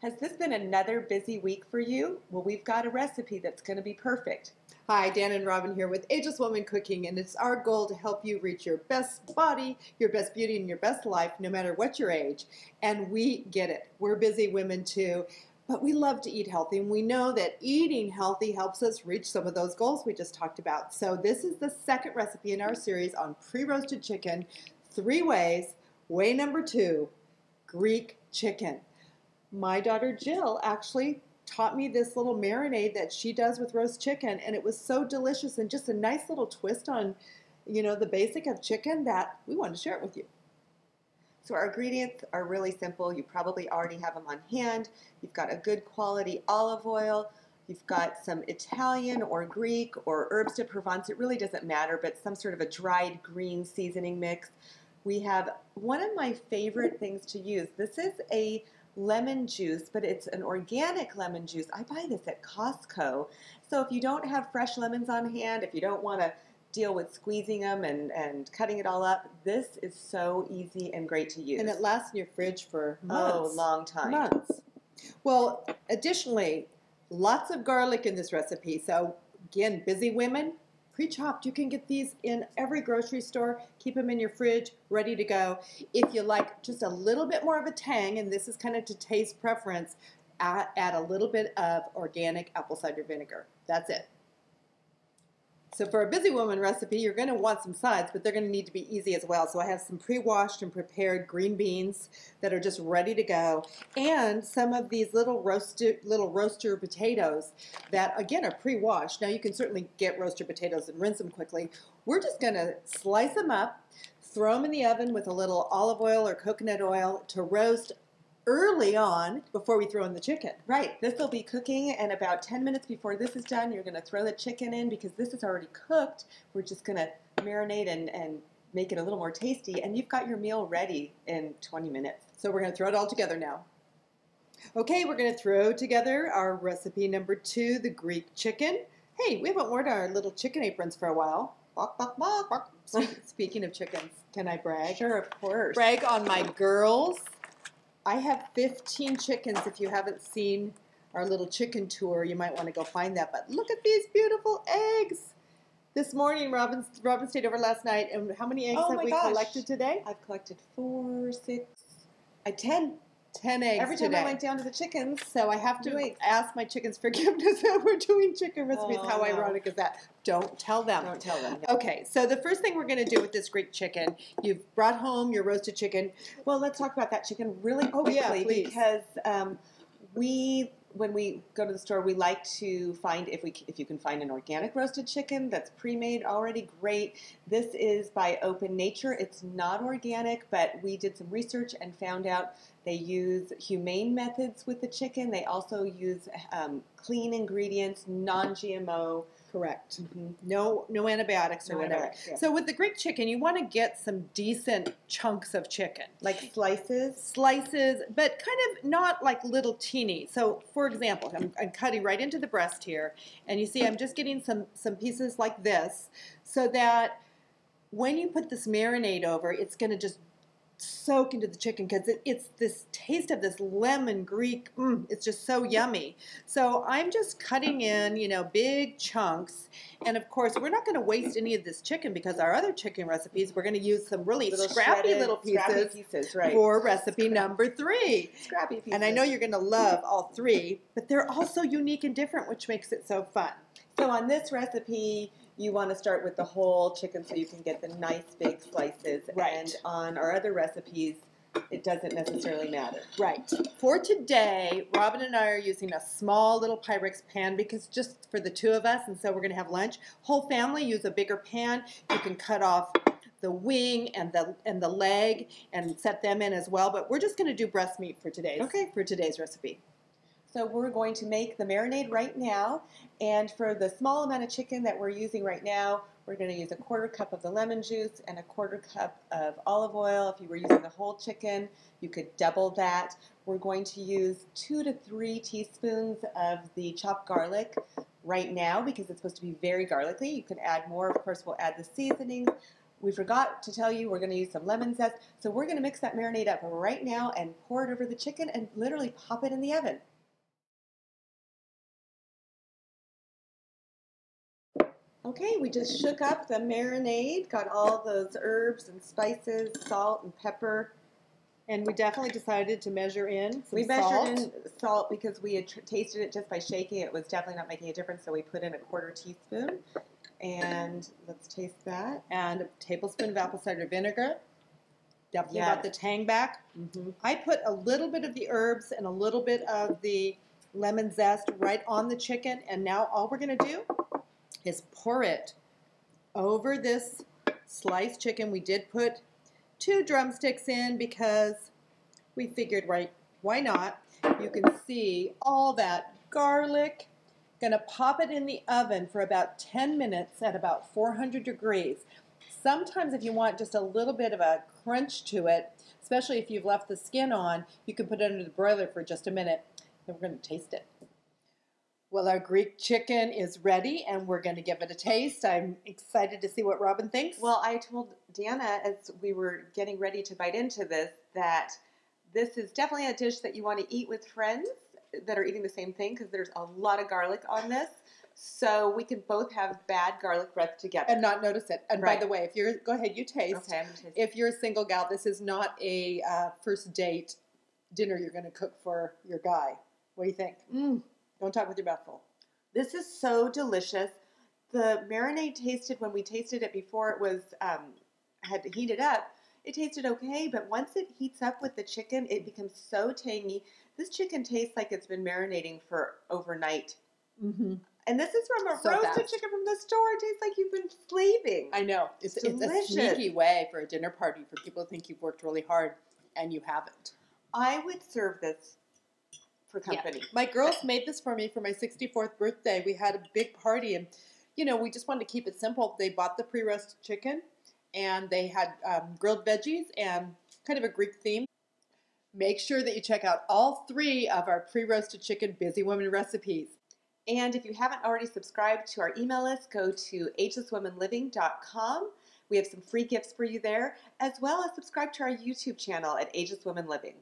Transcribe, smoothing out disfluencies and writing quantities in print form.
Has this been another busy week for you? Well, we've got a recipe that's going to be perfect. Hi, Dan and Robin here with Ageless Woman Cooking, and it's our goal to help you reach your best body, your best beauty, and your best life, no matter what your age. And we get it. We're busy women too, but we love to eat healthy, and we know that eating healthy helps us reach some of those goals we just talked about. So this is the second recipe in our series on pre-roasted chicken, 3 ways. Way number 2, Greek chicken. My daughter Jill actually taught me this little marinade that she does with roast chicken, and it was so delicious and just a nice little twist on, the basic of chicken that we wanted to share it with you. So our ingredients are really simple. You probably already have them on hand. You've got a good quality olive oil. You've got some Italian or Greek or herbes de Provence. It really doesn't matter, but some sort of a dried green seasoning mix. We have one of my favorite things to use. This is a lemon juice, but it's an organic lemon juice. I buy this at Costco. So if you don't have fresh lemons on hand, if you don't want to deal with squeezing them and cutting it all up, this is so easy and great to use. And it lasts in your fridge for months. Oh, long time. Months. Well, additionally, lots of garlic in this recipe. So again, busy women, pre-chopped. You can get these in every grocery store. Keep them in your fridge, ready to go. If you like just a little bit more of a tang, and this is kind of to taste preference, add a little bit of organic apple cider vinegar. That's it. So for a busy woman recipe, you're going to want some sides, but they're going to need to be easy as well. So I have some pre-washed and prepared green beans that are just ready to go, and some of these little roaster potatoes that, again, are pre-washed. Now you can certainly get roaster potatoes and rinse them quickly. We're just going to slice them up, throw them in the oven with a little olive oil or coconut oil to roast early on before we throw in the chicken. Right. This will be cooking, and about 10 minutes before this is done, you're going to throw the chicken in because this is already cooked. We're just going to marinate and make it a little more tasty, and you've got your meal ready in 20 minutes. So we're going to throw it all together now. Okay, we're going to throw together our recipe number 2, the Greek chicken. Hey, we haven't worn our little chicken aprons for a while. Bok, bok, bok, bok. Speaking of chickens, can I brag? Sure, of course. Brag on my girls. I have 15 chickens. If you haven't seen our little chicken tour, you might want to go find that. But look at these beautiful eggs. This morning, Robin stayed over last night. And how many eggs have we collected today? I've collected 4, 6, 10. 10 eggs Every time today. I went down to the chickens. So I have to ask my chickens forgiveness that we're doing chicken recipes. Oh, How no. ironic is that? Don't tell them. Don't tell them. Okay, so the first thing we're going to do with this Greek chicken, you've brought home your roasted chicken. Well, let's talk about that chicken really quickly, yeah, please. because when we go to the store, we like to find if you can find an organic roasted chicken that's pre-made already, great. This is by Open Nature. It's not organic, but we did some research and found out they use humane methods with the chicken. They also use clean ingredients, non-GMO. Correct. Mm-hmm. No antibiotics or whatever. Yeah. So with the Greek chicken, you want to get some decent chunks of chicken. Like slices? Slices, but kind of not like little teeny. So for example, I'm cutting right into the breast here, and you see I'm just getting some pieces like this, so that when you put this marinade over, it's going to just soak into the chicken because it's this taste of this lemon Greek. It's just so yummy. So I'm just cutting in, big chunks. And of course, we're not going to waste any of this chicken because our other chicken recipes, we're going to use some really scrappy little pieces right. for recipe number 3. Scrappy pieces. And I know you're going to love all 3, but they're also unique and different, which makes it so fun. So on this recipe, you want to start with the whole chicken so you can get the nice big slices. Right. And on our other recipes, it doesn't necessarily matter. Right. For today, Robin and I are using a small little Pyrex pan because just for the 2 of us, and so we're going to have lunch. Whole family use a bigger pan. You can cut off the wing and the leg and set them in as well. But we're just going to do breast meat for today's recipe. So we're going to make the marinade right now, and for the small amount of chicken that we're using right now, we're going to use a 1/4 cup of the lemon juice and a 1/4 cup of olive oil. If you were using the whole chicken, you could double that. We're going to use 2 to 3 teaspoons of the chopped garlic right now because it's supposed to be very garlicky. You can add more. Of course, we'll add the seasonings. We forgot to tell you we're going to use some lemon zest. So we're going to mix that marinade up right now and pour it over the chicken and literally pop it in the oven. Okay, we just shook up the marinade, got all those herbs and spices, salt and pepper. And we definitely decided to measure in some We salt. measured in salt because we had tasted it just by shaking. It was definitely not making a difference, so we put in a 1/4 teaspoon. And let's taste that. And a tablespoon of apple cider vinegar. Definitely Yes. got the tang back. I put a little bit of the herbs and a little bit of the lemon zest right on the chicken. And now all we're going to do is pour it over this sliced chicken. We did put 2 drumsticks in because we figured, right, why not? You can see all that garlic. Gonna pop it in the oven for about 10 minutes at about 400 degrees. Sometimes if you want just a little bit of a crunch to it, especially if you've left the skin on, you can put it under the broiler for just a minute. Then we're gonna taste it. Well, our Greek chicken is ready and we're going to give it a taste. I'm excited to see what Robin thinks. Well, I told Dana as we were getting ready to bite into this that this is definitely a dish that you want to eat with friends that are eating the same thing because there's a lot of garlic on this. So we can both have bad garlic breath together. And not notice it. And Right. by the way, if you're, go ahead, you taste. Okay, I'm going to taste. If you're a single gal, this is not a first date dinner you're going to cook for your guy. What do you think? Don't talk with your mouth full. This is so delicious. The marinade tasted, when we tasted it before it was had heated up, it tasted okay, but once it heats up with the chicken, it becomes so tangy. This chicken tastes like it's been marinating for overnight. And this is from a So roasted fast. chicken from the store. It tastes like you've been slaving. I know. It's a delicious. sneaky way for a dinner party for people to think you've worked really hard and you haven't. I would serve this for company. Yeah. My girls made this for me for my 64th birthday. We had a big party and, you know, we just wanted to keep it simple. They bought the pre-roasted chicken and they had grilled veggies and kind of a Greek theme. Make sure that you check out all 3 of our pre-roasted chicken Busy Women recipes. And if you haven't already subscribed to our email list, go to agelesswomenliving.com. We have some free gifts for you there, as well as subscribe to our YouTube channel at Ageless Women Living.